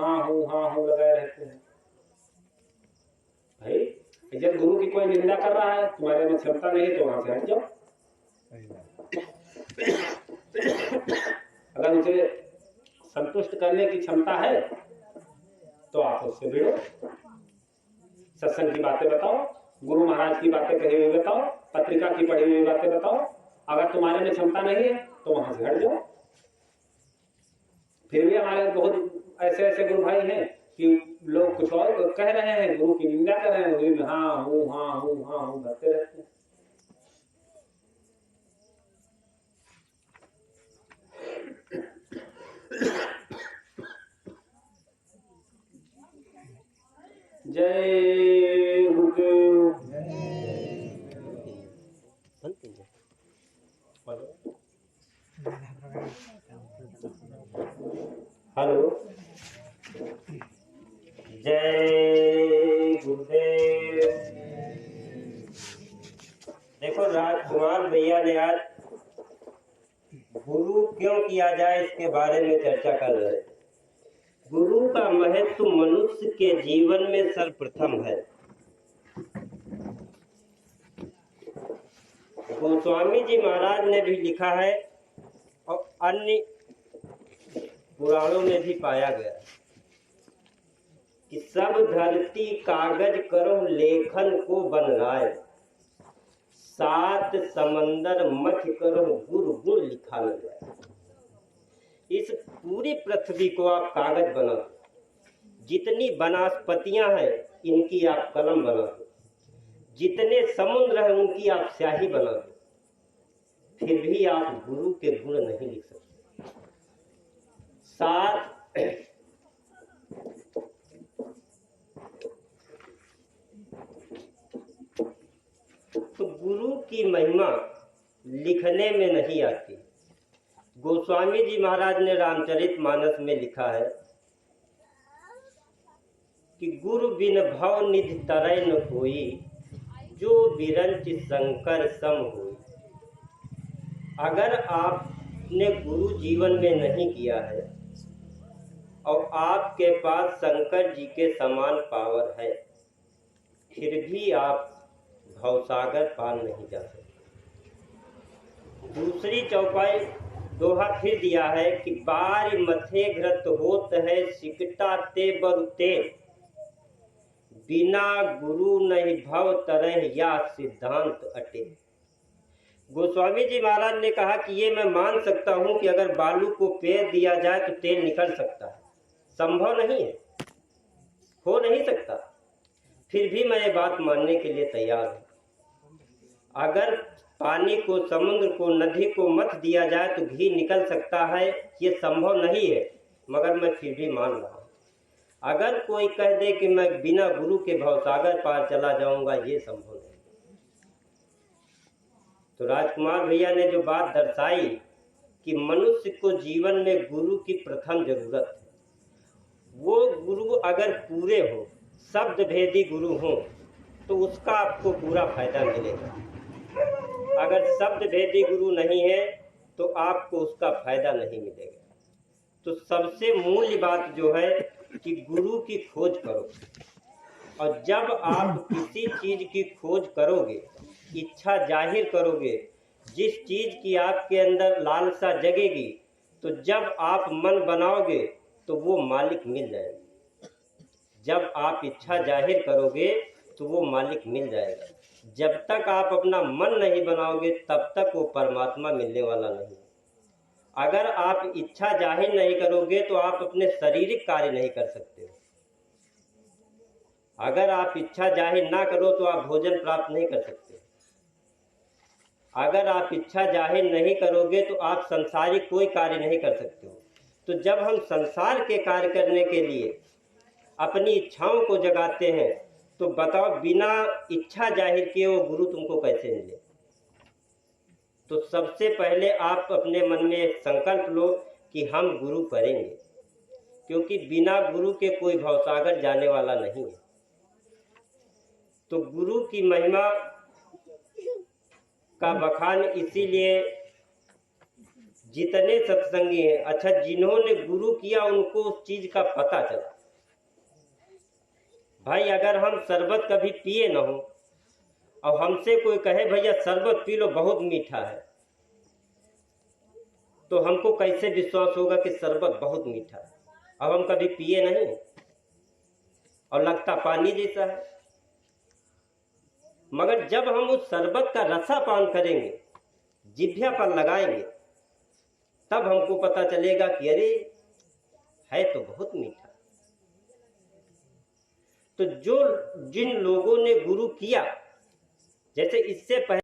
हाँ हूँ लगाए रहते हैं। भाई जब गुरु की कोई निंदा कर रहा है, तुम्हारे में क्षमता नहीं तो वहां से हट जाओ। अगर उसे संतुष्ट करने की क्षमता है तो आप उससे भिड़ो, सत्संग की बातें बताओ, गुरु महाराज की बातें कही हुई बताओ, पत्रिका की पढ़ी हुई बातें बताओ। अगर तुम्हारे में क्षमता नहीं है तो वहां से हट जाओ। फिर भी हमारे बहुत ऐसे ऐसे गुरु भाई हैं कि लोग कुछ और कह रहे हैं, गुरु की निंदा कर रहे हैं, हाँ हूँ भरते रहते हैं। जय गुरुदेव। हेलो, जय गुरुदेव। देखो राजकुमार भैया ने आज गुरु क्यों किया जाए इसके बारे में चर्चा कर रहे हैं। गुरु का महत्व मनुष्य के जीवन में सर्वप्रथम है। गोस्वामी जी महाराज ने भी लिखा है और अन्य पुराणों में भी पाया गया कि सब धरती कागज करो लेखन को बन राय, सात समंदर मथ करो गुरु गुण लिखा न जाए। इस पूरी पृथ्वी को आप कागज बना दो, जितनी वनस्पतियां हैं इनकी आप कलम बना दो, जितने समुद्र हैं उनकी आप स्याही बना दो, फिर भी आप गुरु के गुण नहीं लिख सकते। सात तो गुरु की महिमा लिखने में नहीं आती। गोस्वामी जी महाराज ने रामचरितमानस में लिखा है कि गुरु बिन भव निधि तरय न कोई, जो बिरंच शंकर सम होई। अगर आपने गुरु जीवन में नहीं किया है और आपके पास शंकर जी के समान पावर है, फिर भी आप भवसागर पार नहीं जा सकते। दूसरी चौपाई दोहा फिर दिया है कि बार मथे घृत होत है सिकटा ते बरुते, बिना गुरु नहीं भव तरह या सिद्धांत अटे। गोस्वामी जी महाराज ने कहा कि ये मैं मान सकता हूं कि अगर बालू को पेर दिया जाए तो तेल निकल सकता है, संभव नहीं है, हो नहीं सकता, फिर भी मैं ये बात मानने के लिए तैयार हूं। अगर पानी को, समुद्र को, नदी को मत दिया जाए तो घी निकल सकता है, ये संभव नहीं है, मगर मैं फिर भी मान रहा हूं। अगर कोई कह दे कि मैं बिना गुरु के भवसागर पार चला जाऊंगा, ये संभव नहीं। तो राजकुमार भैया ने जो बात दर्शाई कि मनुष्य को जीवन में गुरु की प्रथम जरूरत है, वो गुरु अगर पूरे हो, शब्द भेदी गुरु हो, तो उसका आपको पूरा फायदा मिलेगा। अगर शब्द भेदी गुरु नहीं है तो आपको उसका फायदा नहीं मिलेगा। तो सबसे मूल बात जो है कि गुरु की खोज करो, और जब आप किसी चीज की खोज करोगे, इच्छा जाहिर करोगे, जिस चीज की आपके अंदर लालसा जगेगी, तो जब आप मन बनाओगे तो वो मालिक मिल जाएगा। जब आप इच्छा जाहिर करोगे तो वो मालिक मिल जाएगा। जब तक आप अपना मन नहीं बनाओगे तब तक वो परमात्मा मिलने वाला नहीं। अगर आप इच्छा जाहिर नहीं करोगे तो आप अपने शारीरिक कार्य नहीं कर सकते हो। अगर आप इच्छा जाहिर ना करो तो आप भोजन प्राप्त नहीं कर सकते। अगर आप इच्छा जाहिर नहीं करोगे तो आप संसारिक कोई कार्य नहीं कर सकते हो। तो जब हम संसार के कार्य करने के लिए अपनी इच्छाओं को जगाते हैं, तो बताओ बिना इच्छा जाहिर किए वो गुरु तुमको कैसे मिले। तो सबसे पहले आप अपने मन में एक संकल्प लो कि हम गुरु करेंगे, क्योंकि बिना गुरु के कोई भवसागर जाने वाला नहीं है। तो गुरु की महिमा का बखान इसीलिए जितने सत्संगी हैं, अच्छा जिन्होंने गुरु किया उनको उस चीज का पता चला। भाई अगर हम शरबत कभी पिए ना हो और हमसे कोई कहे भैया शरबत पी लो बहुत मीठा है, तो हमको कैसे विश्वास होगा कि शरबत बहुत मीठा है? अब हम कभी पिए नहीं और लगता पानी जैसा है। मगर जब हम उस शरबत का रसा पान करेंगे, जिभ्या पर लगाएंगे, तब हमको पता चलेगा कि अरे है तो बहुत मीठा। तो जो जिन लोगों ने गुरु किया, जैसे इससे पहले